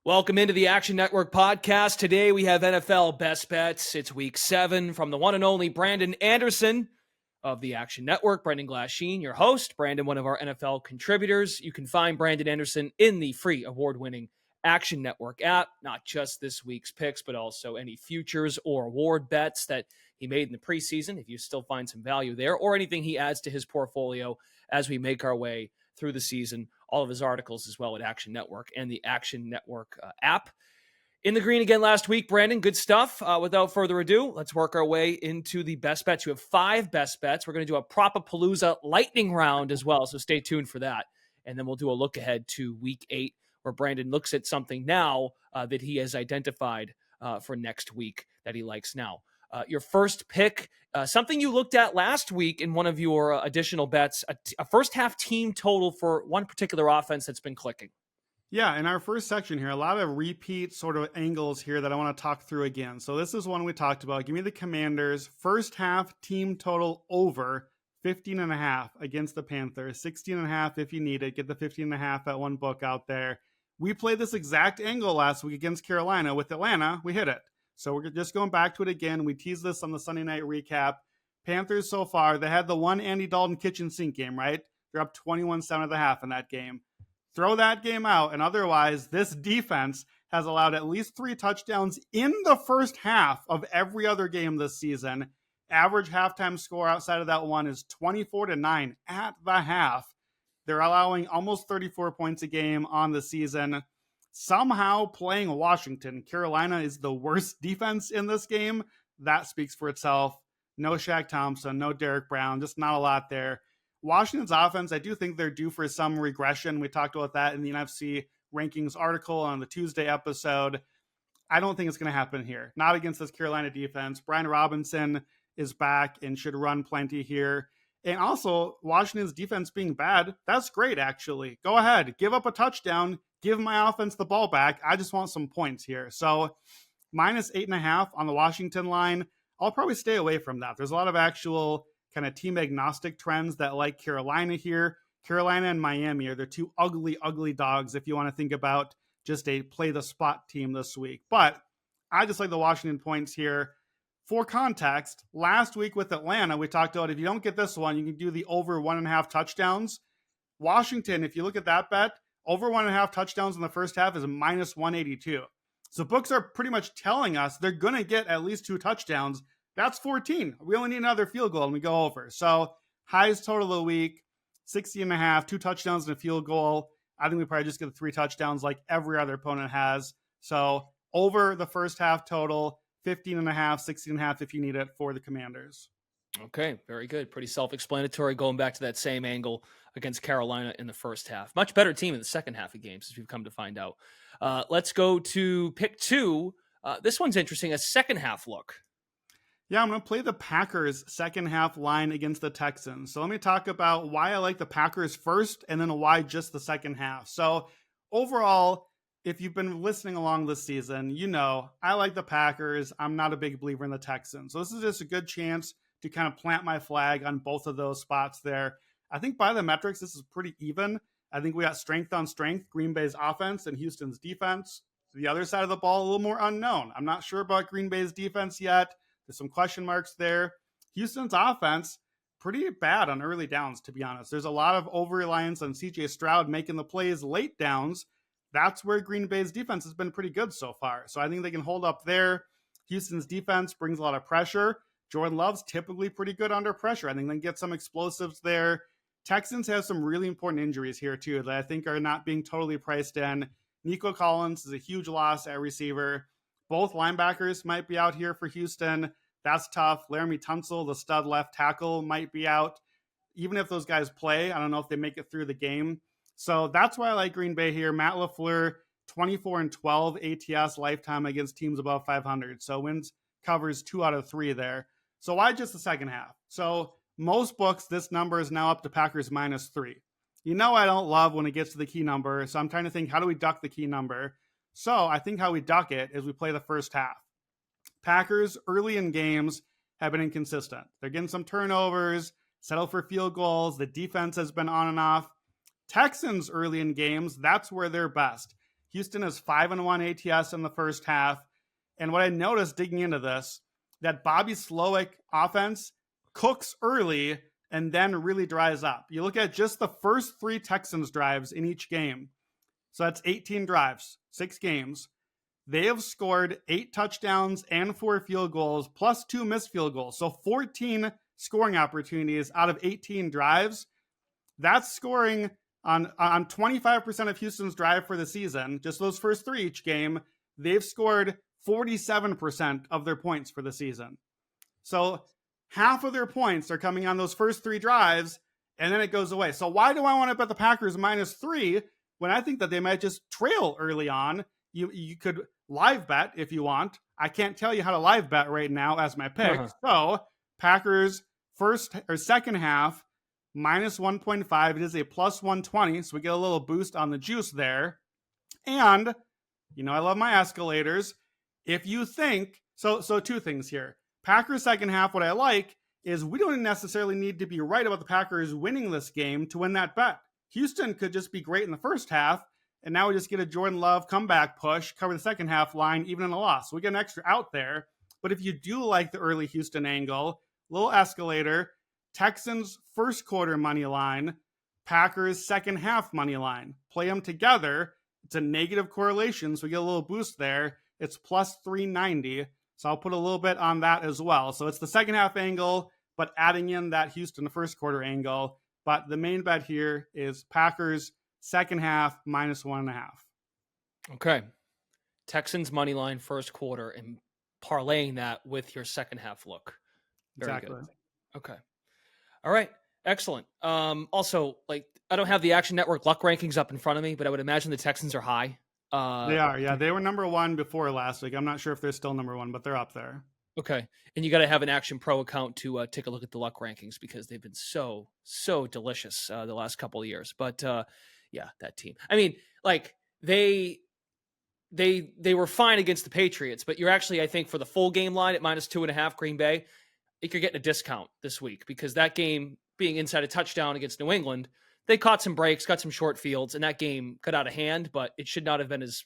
Welcome into the Action Network podcast. Today we have NFL Best Bets. It's week 7 from the one and only Brandon Anderson of the Action Network. Brendan Glasheen, your host. Brandon, one of our NFL contributors. You can find Brandon Anderson in the free award-winning Action Network app, not just this week's picks, but also any futures or award bets that he made in the preseason, if you still find some value there, or anything he adds to his portfolio as we make our way through the season. All of his articles as well at Action Network and the Action Network app. In the green again last week, Brandon, good stuff. Without further ado, let's work our way into the best bets. You have 5 best bets. We're going to do a Propapalooza lightning round as well, so stay tuned for that. And then we'll do a look ahead to week 8, where Brandon looks at something now that he has identified for next week that he likes now. Your first pick, something you looked at last week in one of your additional bets, a first half team total for one particular offense that's been clicking. Yeah, in our first section here, a lot of repeat sort of angles here that I want to talk through again. So this is one we talked about. Give me the Commanders, first half team total over 15.5 against the Panthers, 16.5 if you need it. Get the 15.5 at one book out there. We played this exact angle last week against Carolina. With Atlanta, we hit it. So we're just going back to it again. We teased this on the Sunday night recap. Panthers so far, they had the one Andy Dalton kitchen sink game, right? They're up 21-7 at the half in that game. Throw that game out, and otherwise, this defense has allowed at least 3 touchdowns in the first half of every other game this season. Average halftime score outside of that one is 24-9 at the half. They're allowing almost 34 points a game on the season. Somehow playing Washington. Carolina is the worst defense in this game. That speaks for itself. No Shaq Thompson, no Derek Brown, just not a lot there. Washington's offense, I do think they're due for some regression. We talked about that in the NFC rankings article on the Tuesday episode. I don't think it's going to happen here. Not against this Carolina defense. Brian Robinson is back and should run plenty here. And also, Washington's defense being bad, that's great, actually. Go ahead, give up a touchdown, give my offense the ball back. I just want some points here. So, minus 8.5 on the Washington line. I'll probably stay away from that. There's a lot of actual kind of team agnostic trends that like Carolina here. Carolina and Miami are the 2 ugly, ugly dogs if you want to think about just a play the spot team this week. But I just like the Washington points here. For context, last week with Atlanta, we talked about if you don't get this one, you can do the over 1.5 touchdowns. Washington, if you look at that bet, over 1.5 touchdowns in the first half is minus 182. So books are pretty much telling us they're going to get at least 2 touchdowns. That's 14. We only need another field goal and we go over. So highest total of the week, 60.5, 2 touchdowns and a field goal. I think we probably just get 3 touchdowns like every other opponent has. So over the first half total, 15.5, 16.5 if you need it for the Commanders. Okay, very good. Pretty self-explanatory, going back to that same angle against Carolina in the first half. Much better team in the second half of games, as we've come to find out. Let's go to pick 2. This one's interesting, a second half look. Yeah, I'm going to play the Packers second half line against the Texans. So let me talk about why I like the Packers first and then why just the second half. So overall, if you've been listening along this season, you know I like the Packers. I'm not a big believer in the Texans. So this is just a good chance to kind of plant my flag on both of those spots there. I think by the metrics, this is pretty even. I think we got strength on strength, Green Bay's offense and Houston's defense. The other side of the ball, a little more unknown. I'm not sure about Green Bay's defense yet. There's some question marks there. Houston's offense, pretty bad on early downs, to be honest. There's a lot of over-reliance on C.J. Stroud making the plays late downs. That's where Green Bay's defense has been pretty good so far. So I think they can hold up there. Houston's defense brings a lot of pressure. Jordan Love's typically pretty good under pressure. I think they can get some explosives there. Texans have some really important injuries here, too, that I think are not being totally priced in. Nico Collins is a huge loss at receiver. Both linebackers might be out here for Houston. That's tough. Laramie Tunsil, the stud left tackle, might be out. Even if those guys play, I don't know if they make it through the game. So that's why I like Green Bay here. Matt LaFleur, 24-12 ATS lifetime against teams above 500. So wins, covers 2 out of 3 there. So why just the second half? So most books, this number is now up to Packers -3. You know I don't love when it gets to the key number, so I'm trying to think, how do we duck the key number? So I think how we duck it is we play the first half. Packers early in games have been inconsistent. They're getting some turnovers, settle for field goals. The defense has been on and off. Texans early in games, that's where they're best. Houston is 5-1 ATS in the first half. And what I noticed digging into this, that Bobby Slowick offense cooks early and then really dries up. You look at just the first 3 Texans drives in each game. So that's 18 drives, 6 games. They have scored 8 touchdowns and 4 field goals plus 2 missed field goals. So 14 scoring opportunities out of 18 drives. That's scoring on 25% of Houston's drive for the season. Just those first 3 each game, they've scored 47% of their points for the season. So half of their points are coming on those first 3 drives, and then it goes away. So why do I want to bet the Packers -3 when I think that they might just trail early on? You could live bet if you want. I can't tell you how to live bet right now as my pick. So Packers first or second half -1.5. It is a +120, so we get a little boost on the juice there. And I love my escalators. If you think so, 2 things here. Packers second half. What I like is we don't necessarily need to be right about the Packers winning this game to win that bet. Houston could just be great in the first half, and now we just get a Jordan Love comeback push, cover the second half line, even in a loss. So we get an extra out there. But if you do like the early Houston angle, little escalator, Texans first quarter money line, Packers second half money line. Play them together. It's a negative correlation, so we get a little boost there. It's +390. So I'll put a little bit on that as well. So it's the second half angle, but adding in that Houston first quarter angle. But the main bet here is Packers second half -1.5. Okay. Texans money line first quarter and parlaying that with your second half look. Very Exactly. good. Okay. All right. Excellent. Also, I don't have the Action Network luck rankings up in front of me, but I would imagine the Texans are high. They are. Yeah, they were number 1 before last week. I'm not sure if they're still number 1, but they're up there. Okay. And you got to have an Action Pro account to take a look at the luck rankings because they've been so delicious the last couple of years. But yeah, that team. I mean, they were fine against the Patriots, but you're actually, I think, for the full game line at -2.5 Green Bay, I think you're getting a discount this week because that game being inside a touchdown against New England, they caught some breaks, got some short fields, and that game got out of hand, but it should not have been as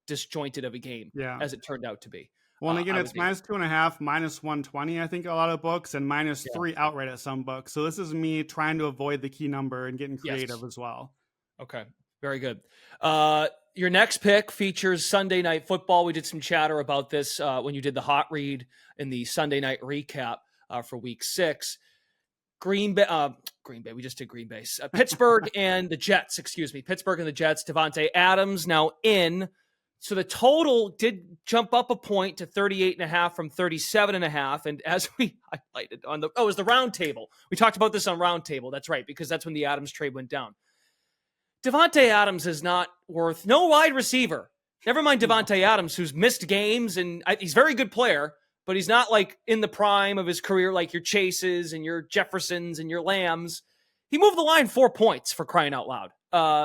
disjointed of a game as it turned out to be. Well, and again, it's -2.5, -120, I think, a lot of books, and -3 outright at some books. So this is me trying to avoid the key number and getting creative as well. Okay, very good. Your next pick features Sunday Night Football. We did some chatter about this when you did the hot read in the Sunday night recap for Week 6. Green Bay. We just did Green Bay. Pittsburgh and the Jets. Pittsburgh and the Jets. Devontae Adams now in. So the total did jump up a point to 38.5 from 37.5. And as we highlighted on it was the round table. We talked about this on round table. That's right, because that's when the Adams trade went down. Devontae Adams is not worth no wide receiver. Never mind Devontae Adams, who's missed games, and he's a very good player, but he's not in the prime of his career like your Chases and your Jeffersons and your Lambs. He moved the line 4 points, for crying out loud,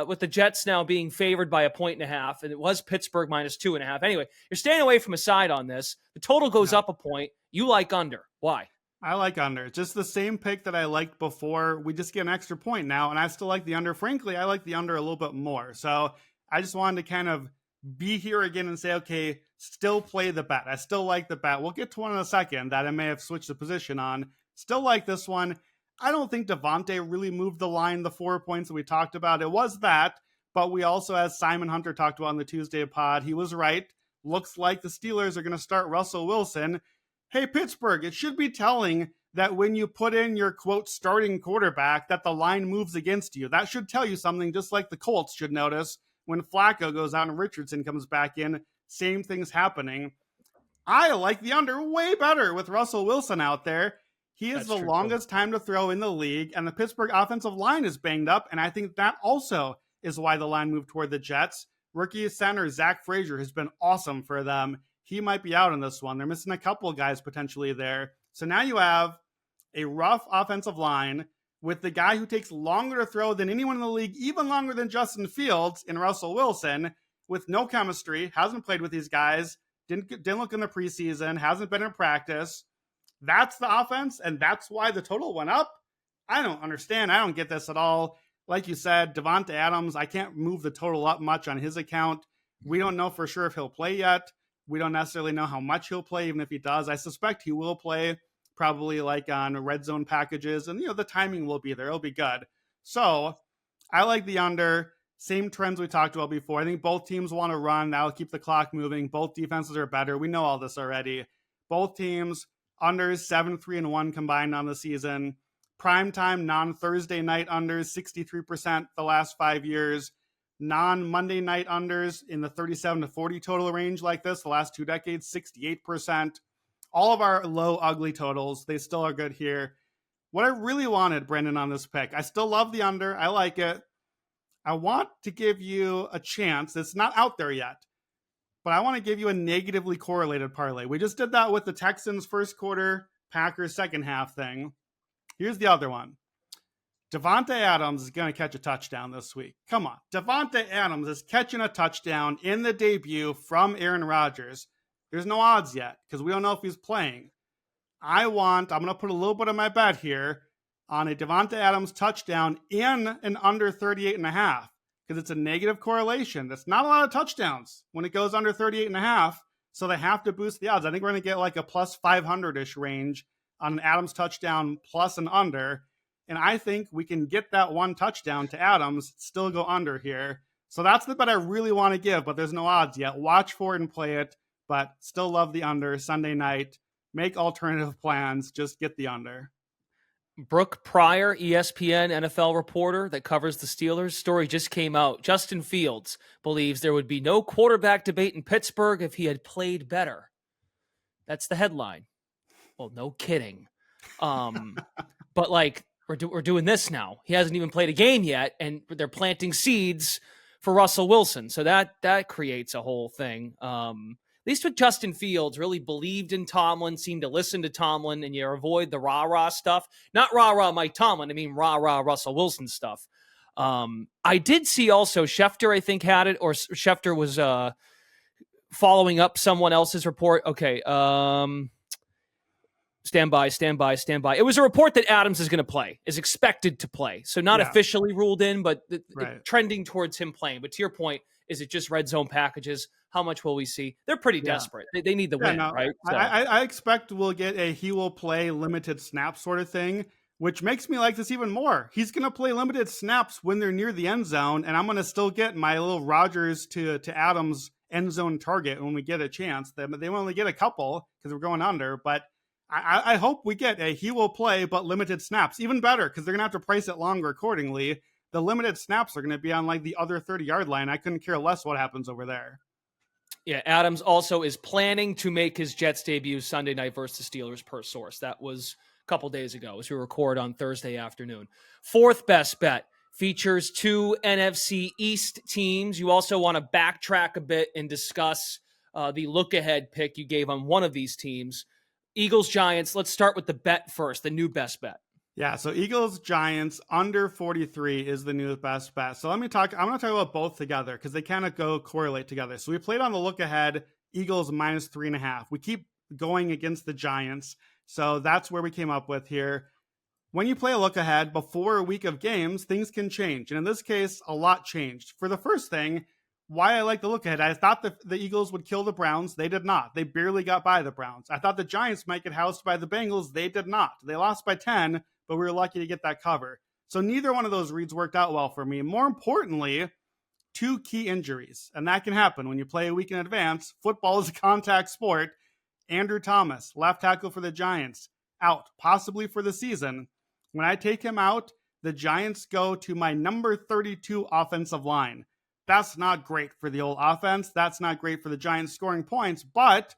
with the Jets now being favored by 1.5, and it was Pittsburgh -2.5. Anyway, you're staying away from a side on this. The total goes up a point. You like under. Why? I like under. Just the same pick that I liked before. We just get an extra point now, and I still like the under. Frankly, I like the under a little bit more. So I just wanted to kind of be here again and say, okay, still play the bet. I still like the bet. We'll get to one in a second that I may have switched the position on. Still like this one. I don't think Devontae really moved the line, the 4 points that we talked about. It was that, but we also, as Simon Hunter talked about on the Tuesday pod, he was right. Looks like the Steelers are going to start Russell Wilson. Hey, Pittsburgh, it should be telling that when you put in your, quote, starting quarterback, that the line moves against you. That should tell you something, just like the Colts should notice when Flacco goes out and Richardson comes back in. Same thing's happening. I like the under way better with Russell Wilson out there. He is the longest time to throw in the league, and the Pittsburgh offensive line is banged up, and I think that also is why the line moved toward the Jets. Rookie center Zach Frazier has been awesome for them. He might be out in this one. They're missing a couple of guys potentially there. So now you have a rough offensive line with the guy who takes longer to throw than anyone in the league, even longer than Justin Fields in Russell Wilson, with no chemistry, hasn't played with these guys, didn't look in the preseason, hasn't been in practice. That's the offense, and that's why the total went up. I don't understand. I don't get this at all. Like you said, Devontae Adams, I can't move the total up much on his account. We don't know for sure if he'll play yet. We don't necessarily know how much he'll play, even if he does. I suspect he will play, probably like on red zone packages, and the timing will be there. It'll be good. So I like the under. Same trends we talked about before. I think both teams want to run. That'll keep the clock moving. Both defenses are better. We know all this already. Both teams unders 7-3-1 combined on the season. Primetime non-Thursday night unders 63% the last 5 years. Non-Monday night unders in the 37-40 total range like this the last 2 decades, 68%. All of our low ugly totals, they still are good here. What I really wanted, Brendan, on this pick, I still love the under. I like it. I want to give you a chance. It's not out there yet, but I want to give you a negatively correlated parlay. We just did that with the Texans first quarter, Packers second half thing. Here's the other one. Davante Adams is going to catch a touchdown this week. Come on. Davante Adams is catching a touchdown in the debut from Aaron Rodgers. There's no odds yet because we don't know if he's playing. I'm going to put a little bit of my bet here on a Davante Adams touchdown in an under 38.5 because it's a negative correlation. That's not a lot of touchdowns when it goes under 38.5, so they have to boost the odds. I think we're going to get like a plus 500-ish range on an Adams touchdown plus an under, and I think we can get that one touchdown to Adams, still go under here. So that's the bet I really want to give, but there's no odds yet. Watch for it and play it, but still love the under Sunday night. Make alternative plans, just get the under. Brooke Pryor, ESPN NFL reporter that covers the Steelers, story just came out. Justin Fields believes there would be no quarterback debate in Pittsburgh if he had played better. That's the headline. Well, no kidding. But like we're doing this now. He hasn't even played a game yet, and they're planting seeds for Russell Wilson. So that creates a whole thing. At least with Justin Fields, really believed in Tomlin, seemed to listen to Tomlin, and you avoid the rah-rah stuff. Not rah-rah Mike Tomlin, I mean rah-rah Russell Wilson stuff. I did see also Schefter, I think, had it, or Schefter was following up someone else's report. Okay, stand by. It was a report that Adams is going to play, is expected to play. So not officially ruled in, but trending towards him playing. But to your point, is it just red zone packages? How much will we see? They're pretty desperate. They need the win, right? So. I expect we'll get a he will play limited snaps sort of thing, which makes me like this even more. He's going to play limited snaps when they're near the end zone, and I'm going to still get my little Rodgers to Adams end zone target when we get a chance. They only get a couple because we're going under, but I hope we get a he will play but limited snaps. Even better because they're going to have to price it longer accordingly. The limited snaps are going to be on like the other 30-yard line. I couldn't care less what happens over there. Yeah, Adams also is planning to make his Jets debut Sunday night versus the Steelers per source. That was a couple days ago as we record on Thursday afternoon. Fourth best bet features 2 NFC East teams. You also want to backtrack a bit and discuss the look-ahead pick you gave on one of these teams. Eagles, Giants. Let's start with the bet first, the new best bet. Yeah, so Eagles, Giants, under 43 is the new best bet. So I'm going to talk about both together because they kind of correlate together. So we played on the look ahead, Eagles minus 3.5. We keep going against the Giants. So that's where we came up with here. When you play a look ahead before a week of games, things can change. And in this case, a lot changed. For the first thing, why I like the look ahead, I thought the Eagles would kill the Browns. They did not. They barely got by the Browns. I thought the Giants might get housed by the Bengals. They did not. They lost by 10, but we were lucky to get that cover. So neither one of those reads worked out well for me. More importantly, 2 key injuries, and that can happen when you play a week in advance. Football is a contact sport. Andrew Thomas, left tackle for the Giants, out, possibly for the season. When I take him out, the Giants go to my number 32 offensive line. That's not great for the old offense. That's not great for the Giants scoring points, but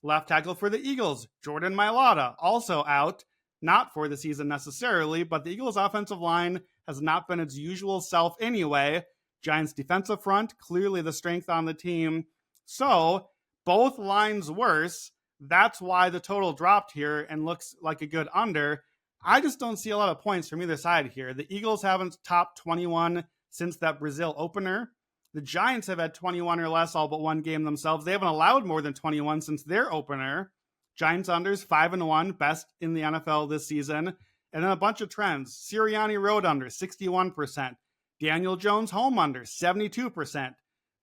left tackle for the Eagles, Jordan Mailata, also out. Not for the season necessarily, but the Eagles' offensive line has not been its usual self anyway. Giants' defensive front, clearly the strength on the team. So, both lines worse. That's why the total dropped here and looks like a good under. I just don't see a lot of points from either side here. The Eagles haven't topped 21 since that Brazil opener. The Giants have had 21 or less all but one game themselves. They haven't allowed more than 21 since their opener. Giants unders 5-1, best in the NFL this season. And then a bunch of trends. Sirianni road under 61%. Daniel Jones home under 72%.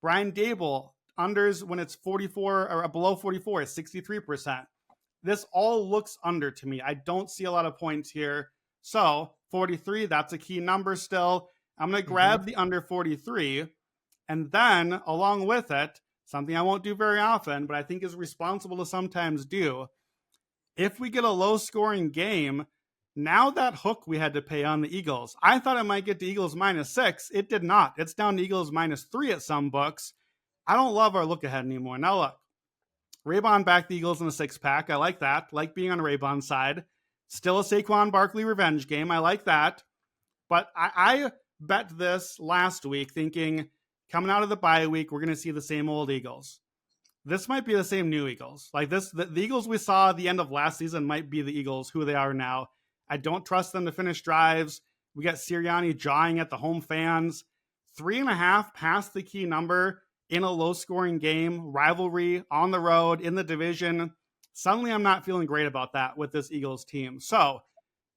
Brian Dable unders when it's 44 or below 44 is 63%. This all looks under to me. I don't see a lot of points here. So 43, that's a key number still. I'm going to grab the under 43. And then along with it, something I won't do very often, but I think is responsible to sometimes do. If we get a low scoring game, now that hook we had to pay on the Eagles, I thought it might get to Eagles -6. It did not. It's down to Eagles -3 at some books. I don't love our look ahead anymore. Now look, Raybon backed the Eagles in a 6-pack. I like that. Like being on Raybon's side. Still a Saquon Barkley revenge game. I like that. But I bet this last week thinking coming out of the bye week, we're going to see the same old Eagles. This might be the same new Eagles. Like this, the Eagles we saw at the end of last season might be the Eagles who they are now. I don't trust them to finish drives. We got Sirianni jawing at the home fans. 3.5 past the key number in a low-scoring game, rivalry, on the road, in the division. Suddenly I'm not feeling great about that with this Eagles team. So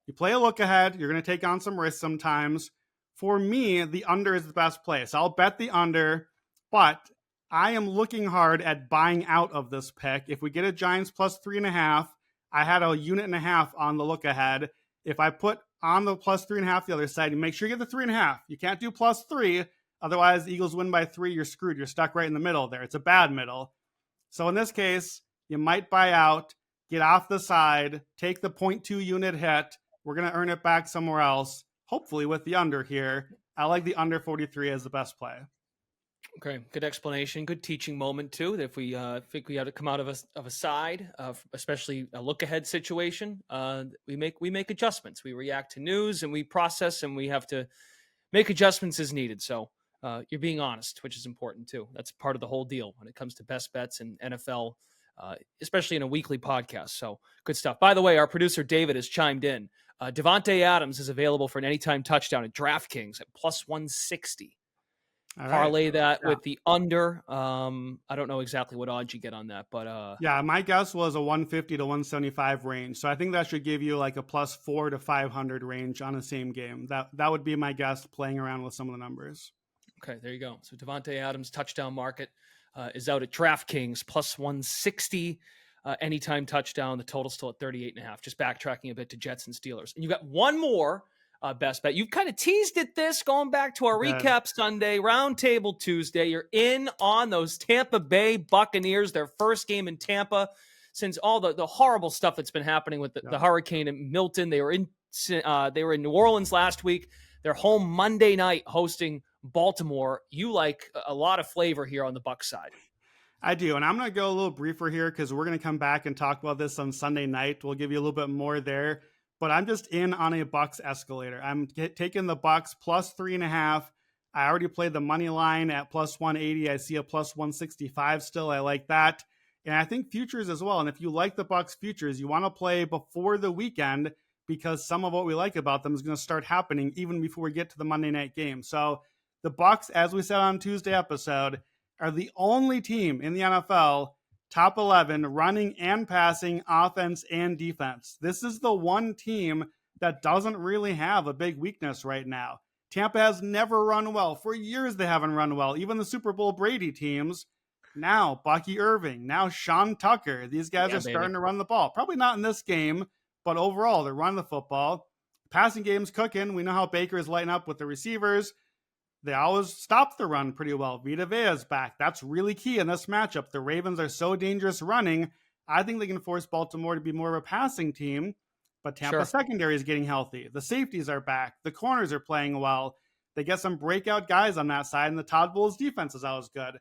you play a look ahead. You're going to take on some risks sometimes. For me, the under is the best play. So I'll bet the under, but I am looking hard at buying out of this pick. If we get a Giants +3.5, I had a unit and a half on the look ahead. If I put on the +3.5 the other side, you make sure you get the 3.5. You can't do +3. Otherwise, the Eagles win by 3. You're screwed. You're stuck right in the middle there. It's a bad middle. So in this case, you might buy out, get off the side, take the 0.2 unit hit. We're going to earn it back somewhere else, hopefully with the under here. I like the under 43 as the best play. Okay, good explanation. Good teaching moment too. That if we think we have to come out of a side, especially a look ahead situation, we make adjustments. We react to news and we process, and we have to make adjustments as needed. So you're being honest, which is important too. That's part of the whole deal when it comes to best bets and NFL, especially in a weekly podcast. So good stuff. By the way, our producer David has chimed in. Devontae Adams is available for an anytime touchdown at DraftKings at +160. Parlay that with the under. I don't know exactly what odds you get on that, but yeah, my guess was a 150 to 175 range. So I think that should give you like a +4 to 500 range on the same game. That would be my guess playing around with some of the numbers. Okay, there you go. So Devontae Adams touchdown market is out at DraftKings +160. Anytime touchdown. The total's still at 38.5. Just backtracking a bit to Jets and Steelers. And you got one more best bet. You've kind of teased at this going back to our recap Sunday, Roundtable Tuesday. You're in on those Tampa Bay Buccaneers, their first game in Tampa since all the horrible stuff that's been happening with the hurricane in Milton. They were in New Orleans last week. They're home Monday night hosting Baltimore. You like a lot of flavor here on the Bucs side. I do, and I'm going to go a little briefer here because we're going to come back and talk about this on Sunday night. We'll give you a little bit more there. But I'm just in on a Bucs escalator. I'm taking the Bucs +3.5. I already played the money line at +180. I see a +165 still. I like that. And I think futures as well. And if you like the Bucs futures, you want to play before the weekend because some of what we like about them is going to start happening even before we get to the Monday night game. So the Bucs, as we said on Tuesday episode, are the only team in the NFL top 11 running and passing, offense and defense. This is the one team that doesn't really have a big weakness right now. Tampa has never run well. For years they haven't run well. Even the Super Bowl Brady teams. Now Bucky Irving. Now Sean Tucker. These guys are starting to run the ball. Probably not in this game, but overall they're running the football. Passing game's cooking. We know how Baker is lighting up with the receivers. They always stop the run pretty well. Vita Vea's back. That's really key in this matchup. The Ravens are so dangerous running. I think they can force Baltimore to be more of a passing team, but Tampa secondary is getting healthy. The safeties are back. The corners are playing well. They get some breakout guys on that side, and the Todd Bowles defense is always good.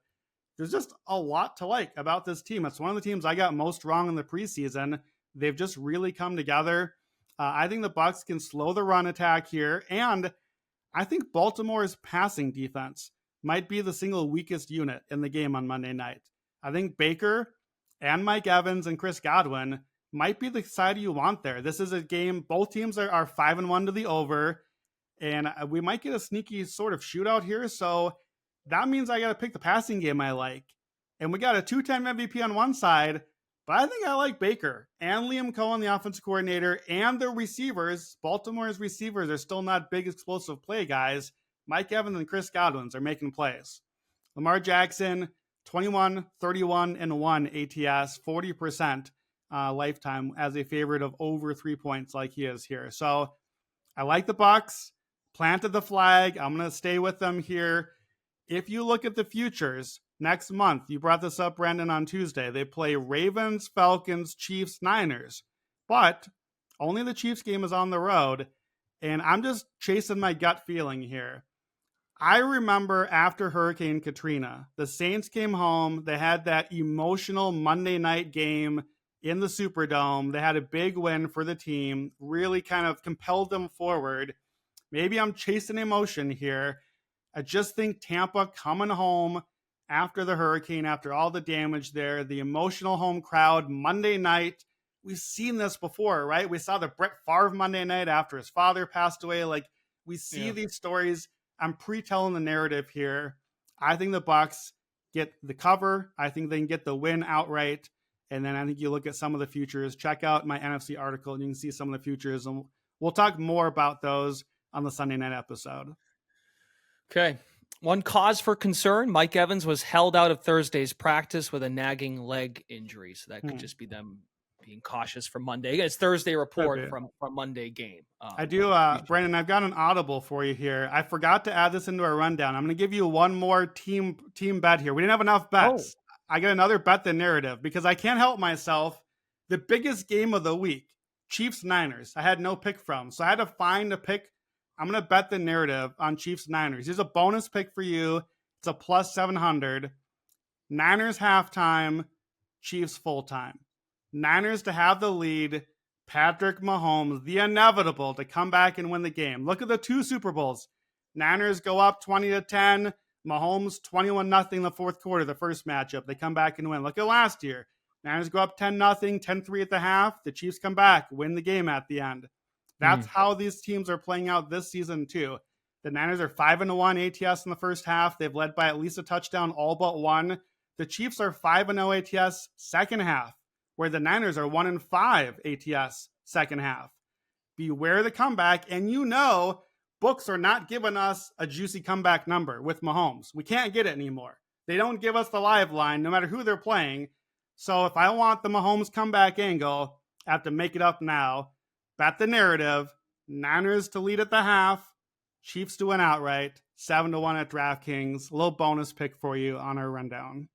There's just a lot to like about this team. It's one of the teams I got most wrong in the preseason. They've just really come together. I think the Bucs can slow the run attack here, and I think Baltimore's passing defense might be the single weakest unit in the game on Monday night. I think Baker and Mike Evans and Chris Godwin might be the side you want there. This is a game, both teams are 5-1 to the over, and we might get a sneaky sort of shootout here. So that means I got to pick the passing game I like. And we got a 2-time MVP on one side, but I think I like Baker and Liam Cohen, the offensive coordinator, and the receivers. Baltimore's receivers are still not big, explosive play guys. Mike Evans and Chris Godwin are making plays. Lamar Jackson, 21, 31, and 1 ATS, 40% lifetime as a favorite of over 3 points like he is here. So I like the Bucs, planted the flag. I'm going to stay with them here. If you look at the futures next month, you brought this up, Brendan, on Tuesday. They play Ravens, Falcons, Chiefs, Niners. But only the Chiefs game is on the road. And I'm just chasing my gut feeling here. I remember after Hurricane Katrina, the Saints came home. They had that emotional Monday night game in the Superdome. They had a big win for the team, really kind of compelled them forward. Maybe I'm chasing emotion here. I just think Tampa coming home after the hurricane, after all the damage there, the emotional home crowd, Monday night. We've seen this before, right? We saw the Brett Favre Monday night after his father passed away. Like, we see these stories. I'm pre-telling the narrative here. I think the Bucs get the cover. I think they can get the win outright. And then I think you look at some of the futures. Check out my NFC article and you can see some of the futures. And we'll talk more about those on the Sunday night episode. Okay. One cause for concern, Mike Evans was held out of Thursday's practice with a nagging leg injury. So that could just be them being cautious for Monday. Again, it's Thursday report from Monday game. I do, Brandon, I've got an audible for you here. I forgot to add this into our rundown. I'm going to give you one more team bet here. We didn't have enough bets. Oh. I get another bet the narrative because I can't help myself. The biggest game of the week, Chiefs Niners. I had no pick from, so I had to find a pick. I'm going to bet the narrative on Chiefs Niners. Here's a bonus pick for you. It's a plus 700. Niners halftime, Chiefs full time. Niners to have the lead. Patrick Mahomes, the inevitable, to come back and win the game. Look at the two Super Bowls. Niners go up 20-10. Mahomes 21-0 in the fourth quarter, the first matchup. They come back and win. Look at last year. Niners go up 10-0, 10-3 at the half. The Chiefs come back, win the game at the end. That's how these teams are playing out this season too. The Niners are 5-1 ATS in the first half. They've led by at least a touchdown, all but one. The Chiefs are 5-0 ATS second half, where the Niners are 1-5 ATS second half. Beware the comeback, and you know books are not giving us a juicy comeback number with Mahomes. We can't get it anymore. They don't give us the live line, no matter who they're playing. So if I want the Mahomes comeback angle, I have to make it up now. Bet the narrative. Niners to lead at the half. Chiefs to win outright. 7-1 at DraftKings. A little bonus pick for you on our rundown.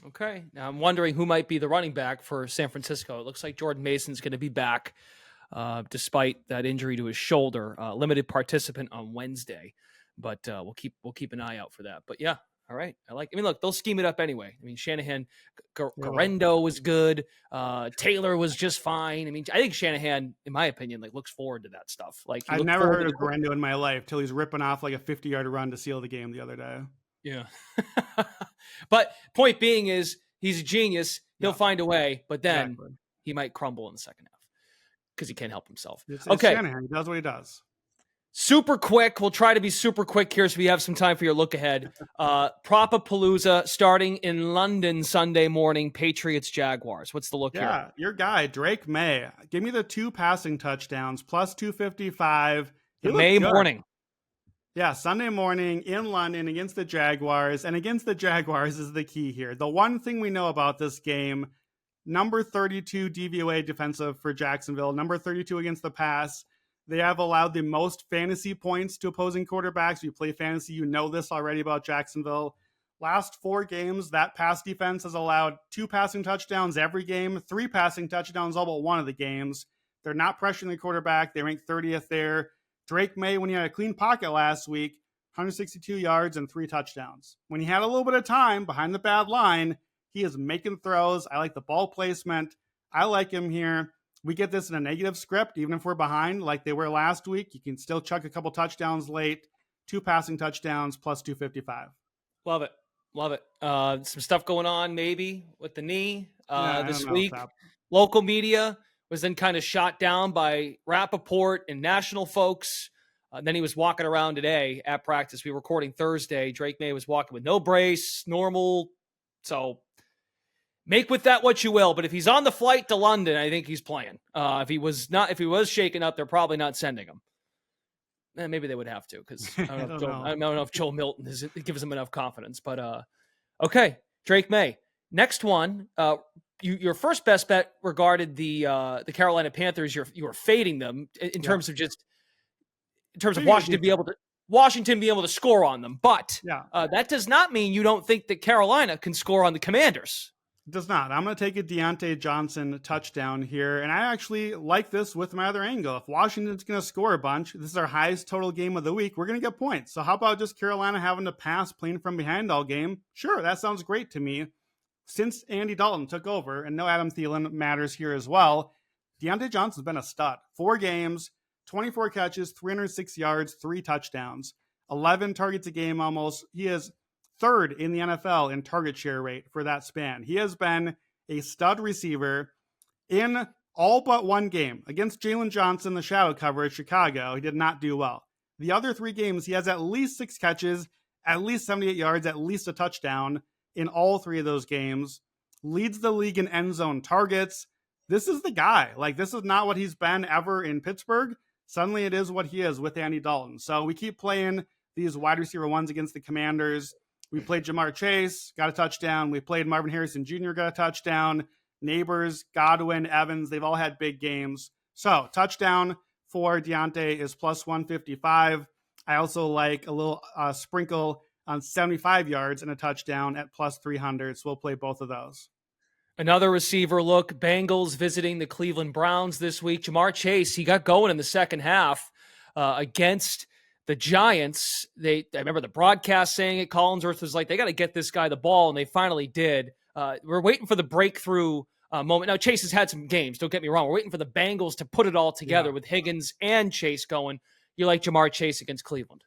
Okay. Now I'm wondering who might be the running back for San Francisco. It looks like Jordan Mason's going to be back despite that injury to his shoulder. Limited participant on Wednesday, but we'll keep an eye out for that. But yeah, all right. I mean, look, they'll scheme it up anyway. I mean, Shanahan, Garendo was good. Taylor was just fine. I mean, I think Shanahan, in my opinion, like looks forward to that stuff. Like I've never heard of Garendo in my life till he's ripping off like a 50-yard run to seal the game the other day. Yeah. But point being is he's a genius. He'll find a way, but then he might crumble in the second half because he can't help himself. It's Shanahan. He does what he does. Super quick. We'll try to be super quick here so we have some time for your look ahead. Propapalooza starting in London Sunday morning. Patriots Jaguars. What's the look here? Yeah, your guy, Drake May. Give me the 2 passing touchdowns, plus 255. May morning. Yeah, Sunday morning in London against the Jaguars. And against the Jaguars is the key here. The one thing we know about this game, number 32 DVOA defensive for Jacksonville, number 32 against the pass. They have allowed the most fantasy points to opposing quarterbacks. If you play fantasy, you know this already about Jacksonville. Last 4 games, that pass defense has allowed 2 passing touchdowns every game, 3 passing touchdowns all but one of the games. They're not pressuring the quarterback. They rank 30th there. Drake May, when he had a clean pocket last week, 162 yards and 3 touchdowns. When he had a little bit of time behind the bad line, he is making throws. I like the ball placement. I like him here. We get this in a negative script, even if we're behind like they were last week. You can still chuck a couple touchdowns late, 2 passing touchdowns, plus 255. Love it. Love it. Some stuff going on maybe with the knee this week. Local media was then kind of shot down by Rappaport and national folks. Then he was walking around today at practice. We were recording Thursday. Drake May was walking with no brace, normal. So make with that what you will. But if he's on the flight to London, I think he's playing. If he was shaken up, they're probably not sending him. Maybe they would have to because I don't know if Joel Milton gives him enough confidence. But okay, Drake May. Next one, your first best bet regarded the Carolina Panthers. You were fading them in terms of Washington being able to score on them, but that does not mean you don't think that Carolina can score on the Commanders. It does not. I'm going to take a Deontay Johnson touchdown here, and I actually like this with my other angle. If Washington's going to score a bunch, this is our highest total game of the week, we're going to get points. So how about just Carolina having to pass, playing from behind all game? Sure, that sounds great to me. Since Andy Dalton took over, and no Adam Thielen matters here as well, Deontay Johnson's been a stud. 4 games, 24 catches, 306 yards, 3 touchdowns, 11 targets a game almost. He is third in the NFL in target share rate for that span. He has been a stud receiver in all but one game. Against Jalen Johnson, the shadow cover at Chicago, he did not do well. The other 3 games, he has at least 6 catches, at least 78 yards, at least a touchdown in all 3 of those games. Leads the league in end zone targets. This is the guy. Like, this is not what he's been ever in Pittsburgh. Suddenly it is what he is with Andy Dalton. So we keep playing these wide receiver ones against the Commanders. We played Jamar Chase, got a touchdown. We played Marvin Harrison Jr., got a touchdown. Neighbors, Godwin, Evans, they've all had big games. So touchdown for Deontay is plus 155. I also like a little sprinkle on 75 yards and a touchdown at plus 300. So we'll play both of those. Another receiver look, Bengals visiting the Cleveland Browns this week. Jamar Chase, he got going in the second half against the Giants. I remember the broadcast saying it. Collinsworth was like, they got to get this guy the ball, and they finally did. We're waiting for the breakthrough moment. Now, Chase has had some games, don't get me wrong. We're waiting for the Bengals to put it all together with Higgins and Chase going. You like Jamar Chase against Cleveland?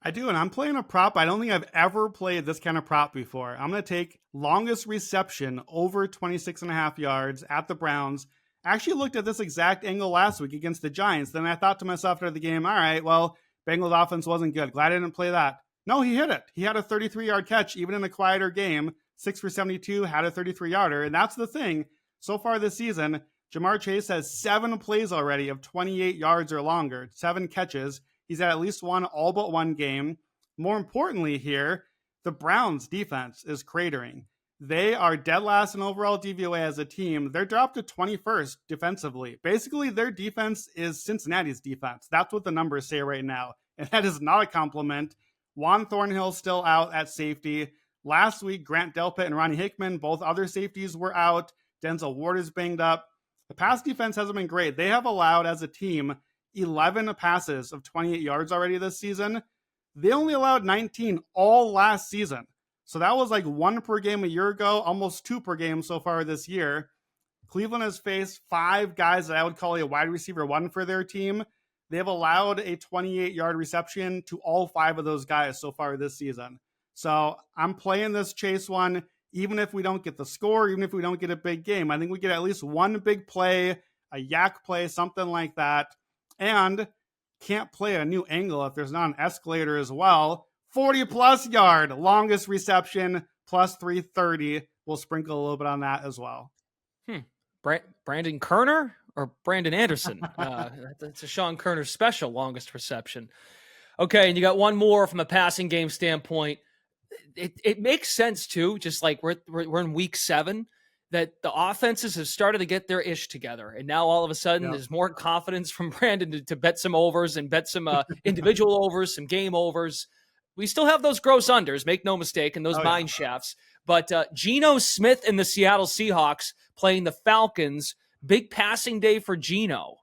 I do, and I'm playing a prop. I don't think I've ever played this kind of prop before. I'm going to take longest reception over 26.5 yards at the Browns. I actually looked at this exact angle last week against the Giants. Then I thought to myself after the game, all right, well, Bengals offense wasn't good. Glad I didn't play that. No, he hit it. He had a 33-yard catch, even in a quieter game. 6 for 72, had a 33-yarder. And that's the thing. So far this season, Jamar Chase has 7 plays already of 28 yards or longer, 7 catches. He's had at least one all but one game. More importantly here, the Browns defense is cratering. They are dead last in overall DVOA as a team. They're dropped to 21st defensively. Basically, their defense is Cincinnati's defense. That's what the numbers say right now. And that is not a compliment. Juan Thornhill's still out at safety. Last week, Grant Delpit and Ronnie Hickman, both other safeties, were out. Denzel Ward is banged up. The pass defense hasn't been great. They have allowed, as a team, 11 passes of 28 yards already this season. They only allowed 19 all last season. So that was like 1 per game a year ago, almost 2 per game so far this year. Cleveland has faced 5 guys that I would call a wide receiver 1 for their team. They have allowed a 28-yard reception to all 5 of those guys so far this season. So I'm playing this Chase one, even if we don't get the score, even if we don't get a big game. I think we get at least 1 big play, a yak play, something like that. And can't play a new angle if there's not an escalator as well. 40-plus yard, longest reception, plus 330. We'll sprinkle a little bit on that as well. Brandon Kerner or Brandon Anderson? That's a Sean Kerner special, longest reception. Okay, and you got one more from a passing game standpoint. It makes sense, too, just like we're in week 7, that the offenses have started to get their ish together. And now all of a sudden there's more confidence from Brandon to bet some overs and bet some individual overs, some game overs. We still have those gross unders, make no mistake, and those mine shafts. But Geno Smith and the Seattle Seahawks playing the Falcons. Big passing day for Geno.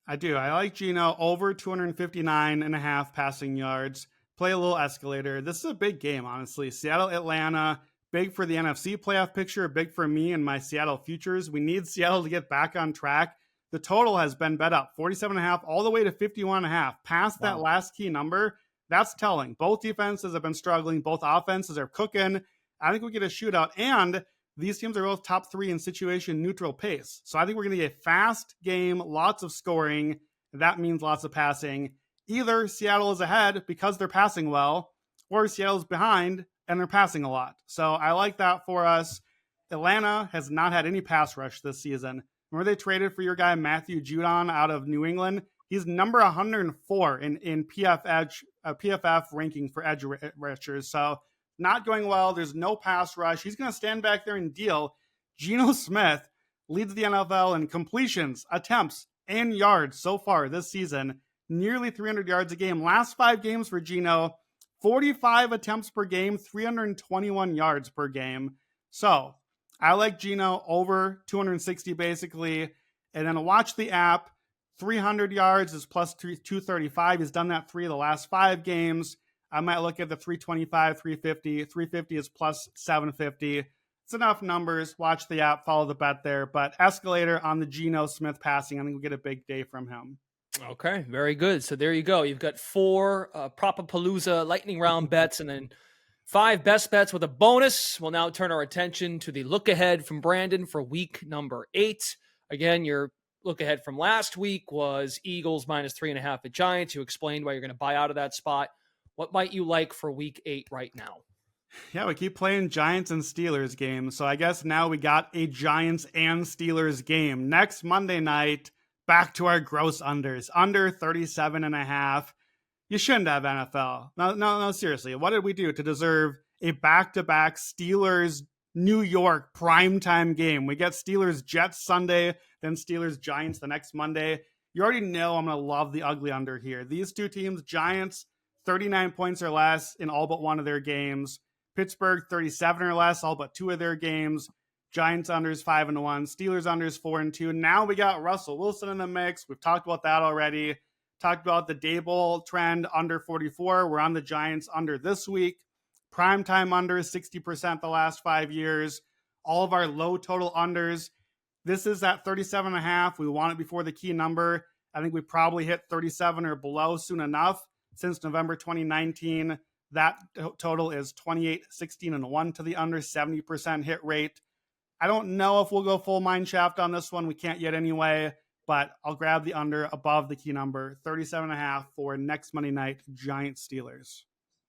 I do. I like Geno over 259.5 passing yards. Play a little escalator. This is a big game, honestly. Seattle, Atlanta, big for the NFC playoff picture, big for me and my Seattle futures. We need Seattle to get back on track. The total has been bet up, 47.5 all the way to 51.5. Past that last key number, that's telling. Both defenses have been struggling. Both offenses are cooking. I think we get a shootout. And these teams are both top 3 in situation neutral pace. So I think we're going to get a fast game, lots of scoring. That means lots of passing. Either Seattle is ahead because they're passing well, or Seattle's behind and they're passing a lot. So I like that for us. Atlanta has not had any pass rush this season. Remember they traded for your guy Matthew Judon out of New England? He's number 104 in PFF rankings for edge rushers. So not going well. There's no pass rush. He's going to stand back there and deal. Geno Smith leads the NFL in completions, attempts, and yards so far this season. Nearly 300 yards a game. Last 5 games for Geno, 45 attempts per game, 321 yards per game. So I like Geno over 260 basically. And then watch the app. 300 yards is plus 235. He's done that 3 of the last 5 games. I might look at the 325, 350. 350 is plus 750. It's enough numbers. Watch the app, follow the bet there. But escalator on the Geno Smith passing. I think we'll get a big day from him. Okay, very good. So there you go. You've got 4 Propapalooza lightning round bets and then 5 best bets with a bonus. We'll now turn our attention to the look ahead from Brandon for week number 8. Again, your look ahead from last week was Eagles minus 3.5 at Giants. You explained why you're going to buy out of that spot. What might you like for week 8 right now? Yeah, we keep playing Giants and Steelers games. So I guess now we got a Giants and Steelers game. Next Monday night, back to our gross unders. Under 37.5. You shouldn't have NFL. No, seriously. What did we do to deserve a back-to-back Steelers New York primetime game? We get Steelers Jets Sunday, then Steelers Giants the next Monday. You already know I'm going to love the ugly under here. These two teams, Giants, 39 points or less in all but one of their games. Pittsburgh, 37 or less, all but 2 of their games. Giants unders 5-1, Steelers unders 4-2. Now we got Russell Wilson in the mix. We've talked about that already. Talked about the Dable trend under 44. We're on the Giants under this week. Primetime under 60% the last 5 years. All of our low total unders. This is at 37.5. We want it before the key number. I think we probably hit 37 or below soon enough. Since November 2019, that total is 28, 16-1 to the under, 70% hit rate. I don't know if we'll go full mine shaft on this one. We can't yet anyway, but I'll grab the under above the key number, 37.5 for next Monday night, Giants Steelers.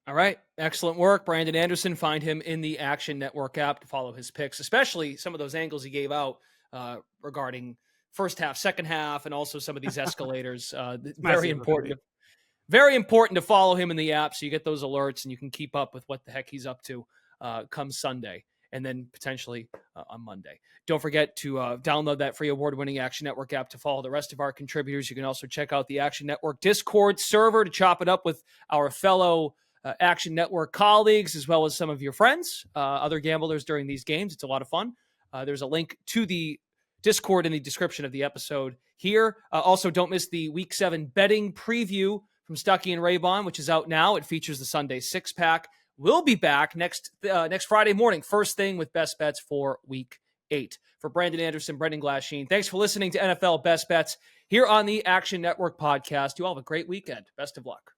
All right. Excellent work, Brandon Anderson. Find him in the Action Network app to follow his picks, especially some of those angles he gave out regarding first half, second half, and also some of these escalators. Very important. Very important to follow him in the app so you get those alerts and you can keep up with what the heck he's up to come Sunday and then potentially on Monday. Don't forget to download that free award-winning Action Network app to follow the rest of our contributors. You can also check out the Action Network Discord server to chop it up with our fellow Action Network colleagues as well as some of your friends, other gamblers during these games. It's a lot of fun. There's a link to the Discord in the description of the episode here. Also, don't miss the Week 7 betting preview from Stuckey and Raybon, which is out now. It features the Sunday 6-pack. We'll be back next Friday morning, first thing with best bets for Week 8. For Brandon Anderson, Brendan Glasheen, thanks for listening to NFL Best Bets here on the Action Network podcast. You all have a great weekend. Best of luck.